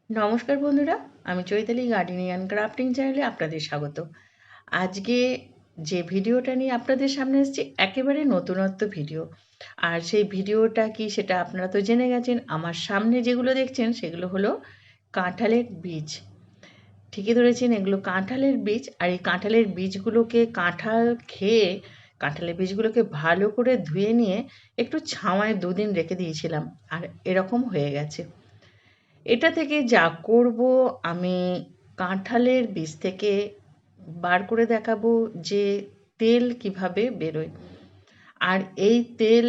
নমস্কার বন্ধুরা, আমি চৈতালি গার্ডেনিং অ্যান্ড ক্রাফটিং চ্যানেলে আপনাদের স্বাগত। আজকে যে ভিডিওটা নিয়ে আপনাদের সামনে এসেছি একেবারে নতুনত্ব ভিডিও। আর সেই ভিডিওটা কি সেটা আপনারা তো জেনে গেছেন। আমার সামনে যেগুলো দেখছেন সেগুলো হলো কাঁঠালের বীজ। ঠিকই ধরেছেন, এগুলো কাঁঠালের বীজ। আর এই কাঁঠালের বীজগুলোকে কাঁঠালের বীজগুলোকে ভালো করে ধুয়ে নিয়ে একটু ছাওয়ায় 2 দিন রেখে দিয়েছিলাম, আর এরকম হয়ে গেছে। এটা থেকে যা করব, আমি কাঁঠালের বীজ থেকে বার করে দেখাবো যে তেল কিভাবে বেরোয়। আর এই তেল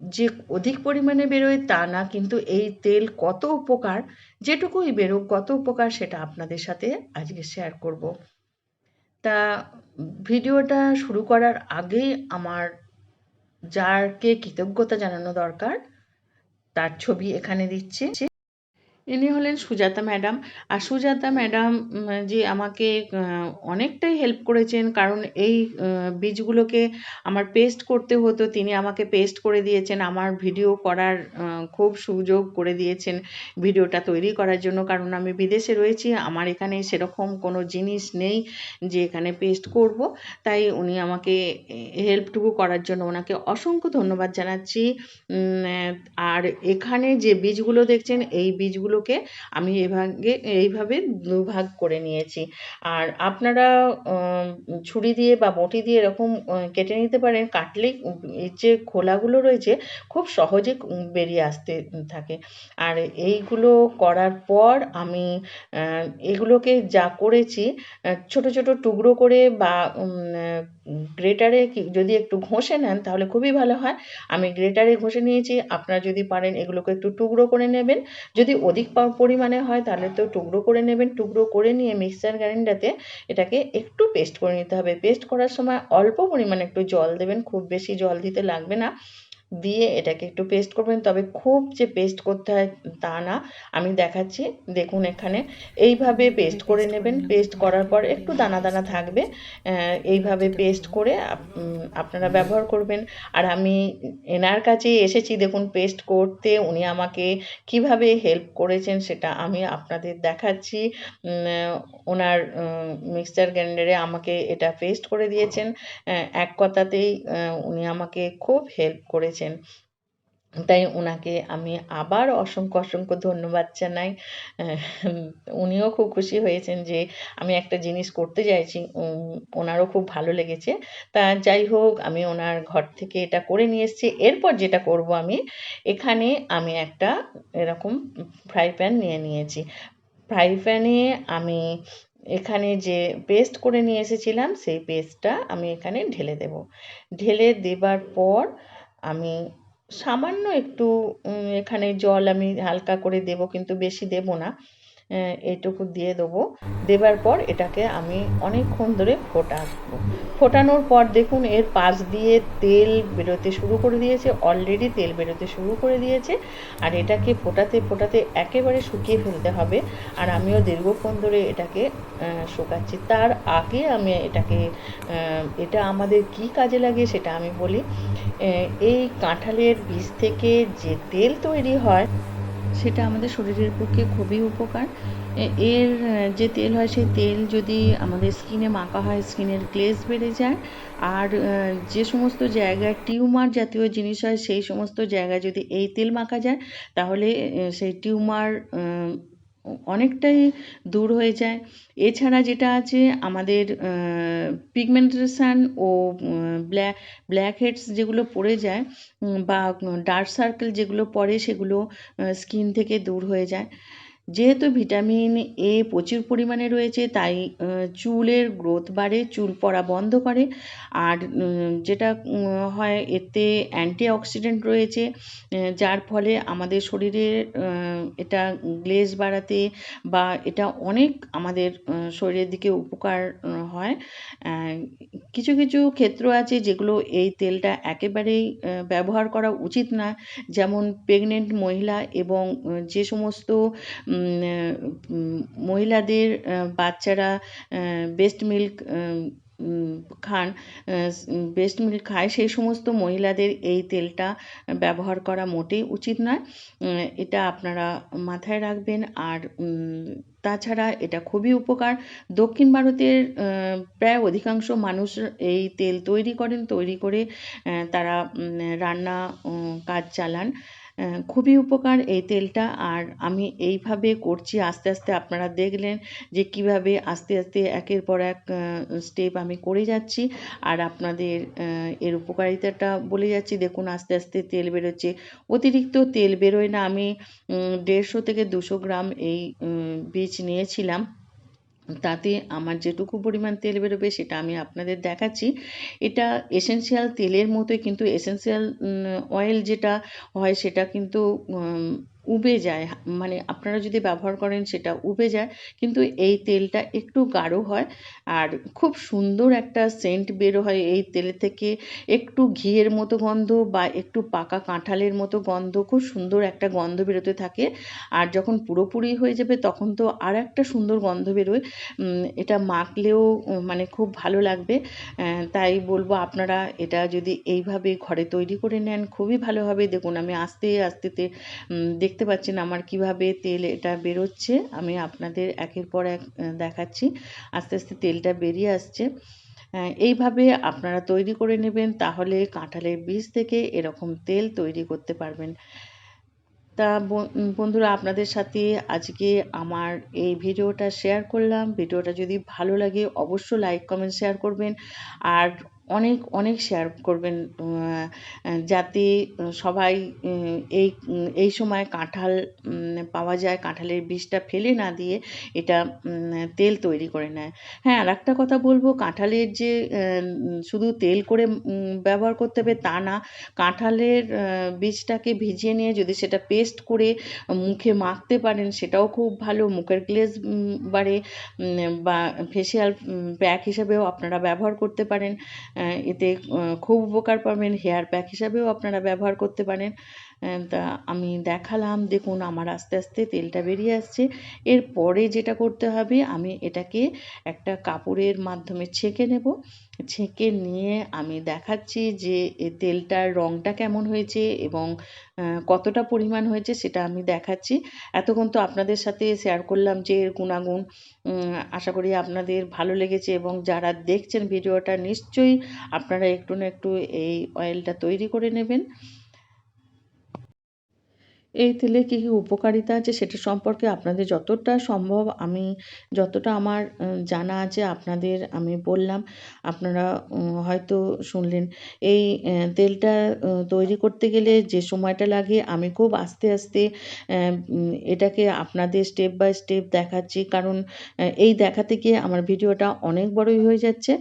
যে অধিক পরিমাণে বেরোয় তা না, কিন্তু এই তেল কত উপকার, যেটুকুই বেরোক কত উপকার সেটা আপনাদের সাথে আজকে শেয়ার করব। তা ভিডিওটা শুরু করার আগেই আমার যারকে কৃতজ্ঞতা জানানো দরকার তার ছবি এখানে দিচ্ছে। ইনি হলেন সুজাতা ম্যাডাম। আর সুজাতা ম্যাডাম যে আমাকে অনেকটাই হেল্প করেছেন, কারণ এই বীজগুলোকে আমার পেস্ট করতে হতো, তিনি আমাকে পেস্ট করে দিয়েছেন। আমার ভিডিও করার খুব সুযোগ করে দিয়েছেন ভিডিওটা তৈরি করার জন্য, কারণ আমি বিদেশে রয়েছি, আমার এখানে সেরকম কোনো জিনিস নেই যে এখানে পেস্ট করব। তাই উনি আমাকে হেল্পটুকু করার জন্য ওনাকে অসংখ্য ধন্যবাদ জানাচ্ছি। আর এখানে যে বীজগুলো দেখছেন এই বীজগুলোকে আমি এইভাবে দুভাগ করে নিয়েছি। আর আপনারা ছুরি দিয়ে বা বঁটি দিয়ে এরকম কেটে নিতে পারেন। কাটলে এর যে খোলাগুলো রয়েছে খুব সহজে বেরিয়ে আসতে থাকে। আর এইগুলো করার পর আমি এগুলোকে যা করেছি, ছোট ছোট টুকরো করে বা গ্রেটারে যদি একটু ঘষে নেন তাহলে খুবই ভালো হয়। আমি গ্রেটারে ঘষে নিয়েছি। আপনারা যদি পারেন এগুলোকে একটু টুকরো করে নেবেন। যদি অধিক পরিমাণে হয় তাহলে তো টুকরো করে নেবেন। টুকরো করে নিয়ে মিক্সার গ্রাইন্ডারে এটাকে একটু পেস্ট করে নিতে হবে। পেস্ট করার সময় অল্প পরিমাণে একটু জল দেবেন, খুব বেশি জল দিতে লাগবে না। দিয়ে এটাকে একটু পেস্ট করবেন, তবে খুব যে পেস্ট করতে হয় তা না। আমি দেখাচ্ছি, দেখুন এখানে এইভাবে পেস্ট করে নেবেন। পেস্ট করার পর একটু দানা দানা থাকবে, এইভাবে পেস্ট করে আপনারা ব্যবহার করবেন। আর আমি এনার কাছে এসেছি, দেখুন পেস্ট করতে উনি আমাকে কিভাবে হেল্প করেছেন সেটা আমি আপনাদের দেখাচ্ছি। ওনার মিক্সচার গ্রাইন্ডারে আমাকে এটা পেস্ট করে দিয়েছেন। এক কথাতেই উনি আমাকে খুব হেল্প করেছেন। তাই ওনাকে আমি আবার অসংখ্য অসংখ্য ধন্যবাদ জানাই। উনিও খুব খুশি হয়েছেন যে আমি একটা জিনিস করতে চাইছি, ওনারও খুব ভালো লেগেছে। তা যাই হোক, আমি ওনার ঘর থেকে এটা করে নিয়ে এসেছি। এরপর যেটা করব, এখানে আমি একটা এরকম ফ্রাই প্যান নিয়ে নিয়েছি। ফ্রাই প্যানে আমি এখানে যে পেস্ট করে নিয়ে এসেছিলাম সেই পেস্টটা আমি এখানে ঢেলে দেব। ঢেলে দেবার পর আমি সামান্য একটু এখানে জল আমি হালকা করে দেব, কিন্তু বেশি দেব না। এইটুকু দিয়ে দেবো। দেবার পর এটাকে আমি অনেকক্ষণ ধরে ফোটাবো। ফোটানোর পর দেখুন এর পাশ দিয়ে তেল বেরোতে শুরু করে দিয়েছে, অলরেডি তেল বেরোতে শুরু করে দিয়েছে। আর এটাকে ফোটাতে ফোটাতে একেবারে শুকিয়ে ফেলতে হবে। আর আমিও দীর্ঘক্ষণ ধরে এটাকে শুকাচ্ছি। তার আগে আমি এটা আমাদের কি কাজে লাগে সেটা আমি বলি। এই কাঁঠালের বীজ থেকে যে তেল তৈরি হয় সেটা আমাদের শরীরের পক্ষে খুবই উপকার। এর যে তেল হয় সেই তেল যদি আমাদের স্কিনে মাখা হয়, স্কিনের গ্লেজ বেড়ে যায়। আর যে সমস্ত জায়গায় টিউমার জাতীয় জিনিস হয় সেই সমস্ত জায়গায় যদি এই তেল মাখা যায় তাহলে সেই টিউমার অনেকটাই দূর হয়ে যায়। এছাড়া যেটা আছে, আমাদের পিগমেন্টেশন ও ব্ল্যাক হেডস যেগুলো পড়ে যায় বা ডার্ক সার্কেল যেগুলো পড়ে সেগুলো স্কিন থেকে দূর হয়ে যায়। যেহেতু ভিটামিন এ প্রচুর পরিমাণে রয়েছে তাই চুলের গ্রোথ বাড়ে, চুল পড়া বন্ধ করে। আর যেটা হয়, এতে অ্যান্টিঅক্সিডেন্ট রয়েছে, যার ফলে আমাদের শরীরে এটা গ্লেজ বাড়াতে বা এটা অনেক আমাদের শরীরের দিকে উপকার হয়। কিছু কিছু ক্ষেত্র আছে যেগুলো এই তেলটা একেবারেই ব্যবহার করা উচিত না, যেমন প্রেগনেন্ট মহিলা এবং যে সমস্ত মহিলাদের বাচ্চারা ব্রেস্ট মিল্ক খান, ব্রেস্ট মিল্ক খায়, সেই সমস্ত মহিলাদের এই তেলটা ব্যবহার করা মোটেই উচিত নয়। এটা আপনারা মাথায় রাখবেন। আর তাছাড়া এটা খুবই উপকার। দক্ষিণ ভারতের প্রায় অধিকাংশ মানুষ এই তেল তৈরি করেন, তৈরি করে তারা রান্না কাজ চালান। খুবই উপকার এই তেলটা। আর আমি এইভাবে করছি, আস্তে আস্তে আপনারা দেখলেন যে কিভাবে আস্তে আস্তে একের পর এক স্টেপ আমি করে যাচ্ছি, আর আপনাদের এর উপকারিতাটা বলে যাচ্ছি। দেখুন আস্তে আস্তে তেল বেরোচ্ছে, অতিরিক্ত তেল বেরোয় না। আমি 150 থেকে 200 গ্রাম এই বীজ নিয়েছিলাম, তাতে আমার যেটুকু পরিমাণ তেল বেরোবে সেটা আমি আপনাদের দেখাচ্ছি। এটা এসেনশিয়াল তেলের মতোই, কিন্তু এসেনশিয়াল অয়েল যেটা হয় সেটা কিন্তু উবে যায়, মানে আপনারা যদি ব্যবহার করেন সেটা উবে যায়, কিন্তু এই তেলটা একটু গাঢ় হয় আর খুব সুন্দর একটা সেন্ট বের হয় এই তেলের থেকে। একটু ঘিয়ের মতো গন্ধ বা একটু পাকা কাঁঠালের মতো গন্ধ, খুব সুন্দর একটা গন্ধ বেরোতে থাকে। আর যখন পুরোপুরি হয়ে যাবে তখন তো আর একটা সুন্দর গন্ধ বেরোয়। এটা মাখলেও মানে খুব ভালো লাগবে। তাই বলবো আপনারা এটা যদি এইভাবে ঘরে তৈরি করে নেন খুবই ভালো হবে। দেখুন আমি আস্তে আস্তে দেখতে পাচ্ছেন আমার কিভাবে তেল এটা বেরোচ্ছে। আমি আপনাদের একের পর এক দেখাচ্ছি, আস্তে আস্তে তেলটা বেরিয়ে আসছে। এইভাবে আপনারা তৈরি করে নেবেন, তাহলে কাঁঠালের বীজ থেকে এরকম তেল তৈরি করতে পারবেন। তা বন্ধুরা, আপনাদের সাথে আজকে আমার এই ভিডিওটা শেয়ার করলাম। ভিডিওটা যদি ভালো লাগে অবশ্যই লাইক কমেন্ট শেয়ার করবেন, আর অনেক অনেক শেয়ার করবেন, যাতে সবাই এই সময় কাঁঠাল পাওয়া যায়, কাঁঠালের বীজটা ফেলে না দিয়ে এটা তেল তৈরি করে নেয়। হ্যাঁ, আর একটা কথা বলবো, কাঁঠালের যে শুধু তেল করে ব্যবহার করতে হবে তা না। কাঁঠালের বীজটাকে ভিজিয়ে নিয়ে যদি সেটা পেস্ট করে মুখে মাখতে পারেন সেটাও খুব ভালো, মুখের গ্লেজ বাড়ে। বা ফেসিয়াল প্যাক হিসাবেও আপনারা ব্যবহার করতে পারেন, এতে খুব উপকার পাবেন। হেয়ার প্যাক হিসাবেও আপনারা ব্যবহার করতে পারেন। তা আমি দেখালাম, দেখুন আমার আস্তে আস্তে তেলটা বেরিয়ে আসছে। এরপরে যেটা করতে হবে, আমি এটাকে একটা কাপড়ের মাধ্যমে ছেঁকে নেব। ছেঁকে নিয়ে আমি দেখাচ্ছি যে তেলটার রঙটা কেমন হয়েছে এবং কতটা পরিমাণ হয়েছে সেটা আমি দেখাচ্ছি। এতক্ষণ তো আপনাদের সাথে শেয়ার করলাম যে এর গুণাগুণ। আশা করি আপনাদের ভালো লেগেছে, এবং যারা দেখছেন ভিডিওটা নিশ্চয়ই আপনারা একটু না একটু এই অয়েলটা তৈরি করে নেবেন। এই তেলের কী কী উপকারিতা আছে সেটা সম্পর্কে আপনাদের যতটা সম্ভব আমি, যতটা আমার জানা আছে আপনাদের আমি বললাম। আপনারা হয়তো শুনলেন। এই তেলটা তৈরি করতে গেলে যে সময়টা লাগে, আমি খুব আস্তে আস্তে এটাকে আপনাদের স্টেপ বাই স্টেপ দেখাচ্ছি, কারণ এই দেখাতে গিয়ে আমার ভিডিওটা অনেক বড়ই হয়ে যাচ্ছে।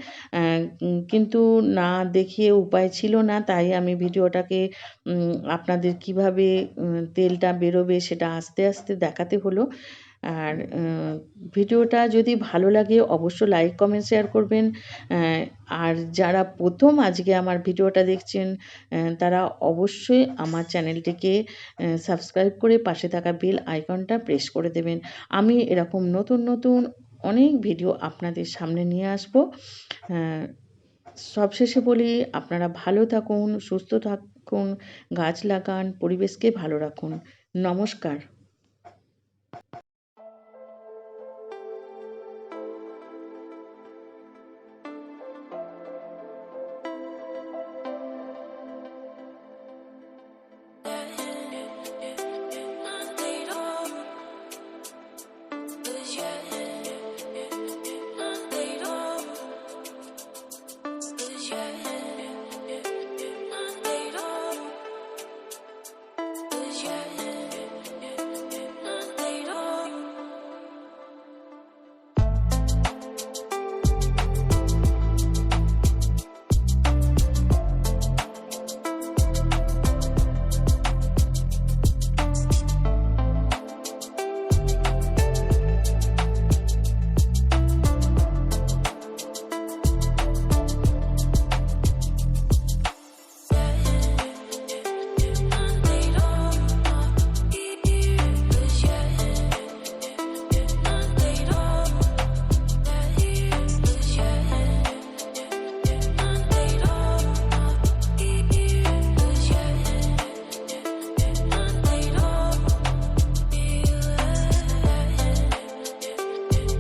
কিন্তু না দেখিয়ে উপায় ছিল না, তাই আমি ভিডিওটাকে আপনাদের কিভাবে তেলটা বেরোবে সেটা আস্তে আস্তে দেখাতে হলো। আর ভিডিওটা যদি ভালো লাগে অবশ্যই লাইক কমেন্ট শেয়ার করবেন। আর যারা প্রথম আজকে আমার ভিডিওটা দেখছেন তারা অবশ্যই আমার চ্যানেলটিকে সাবস্ক্রাইব করে পাশে থাকা বেল আইকনটা প্রেস করে দেবেন। আমি এরকম নতুন নতুন অনেক ভিডিও আপনাদের সামনে নিয়ে আসবো। সবশেষে বলি, আপনারা ভালো থাকুন, সুস্থ থাকুন, গাছ লাগান, পরিবেশকে ভালো রাখুন। নমস্কার।